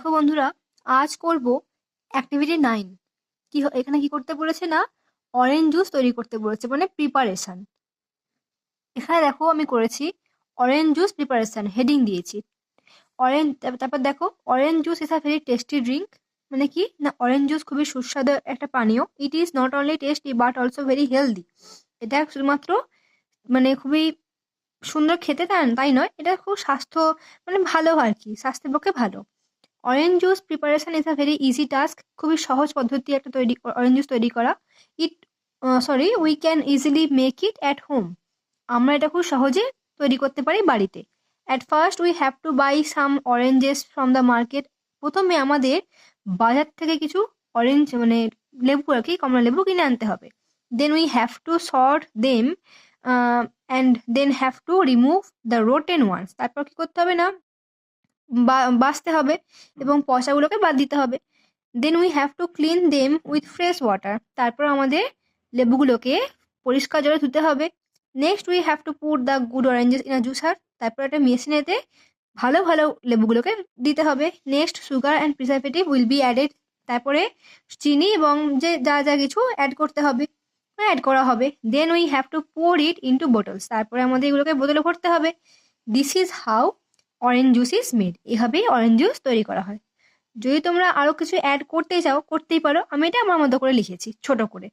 দেখো বন্ধুরা, আজ করব অ্যাক্টিভিটি 9। এখানে কি করতে বলেছে না, অরেঞ্জ জুস তৈরি করতে বলেছে, মানে প্রিপারেশন। এখানে দেখো আমি করেছি অরেঞ্জ জুস প্রিপারেশন, হেডিং দিয়েছি অরেঞ্জ। তারপর দেখো, orange juice is a very tasty drink. মানে কি না, অরেঞ্জ জুস খুবই সুস্বাদু একটা পানীয়। It is not only tasty but also very healthy. এটা শুধুমাত্র মানে খুবই সুন্দর খেতে তাই নয়, এটা খুব স্বাস্থ্য মানে ভালো আর কি, স্বাস্থ্যের পক্ষে ভালো। Orange juice preparation is a very easy task. খুবই সহজ পদ্ধতি একটা অরেঞ্জ জুস তৈরি করা। It we can easily make it at home. আমরা এটা খুব সহজে তৈরি করতে পারি বাড়িতে। At first we have to buy some oranges from the market. প্রথমে আমাদের বাজার থেকে কিছু অরেঞ্জ মানে লেবু আর কি, কমলা লেবু কিনে আনতে হবে। Then we have to sort them and then have to remove the rotten ones. তারপর কি করতে হবে না, বাছতে হবে এবং পচাগুলোকে বাদ দিতে হবে। Then we have to clean them with fresh water. তারপর আমাদের লেবুগুলোকে পরিষ্কার জলে ধুতে হবে। Next we have to put the good oranges in a juicer. তারপর একটা মেশিনেতে ভালো ভালো লেবুগুলোকে দিতে হবে। Next sugar and preservative will be added. তারপরে চিনি এবং যে যা যা কিছু অ্যাড করতে হবে, অ্যাড করা হবে। Then we have to pour it into bottles. তারপরে আমাদের এগুলোকে বোতলে ভরতে হবে। This is how orange juice is made. এভাবেই অরেঞ্জ জুস তৈরি করা হয়। যদি তোমরা আরো কিছু অ্যাড করতে চাও করতেই পারো, আমি এটা আমার মতো করে লিখেছি ছোট করে।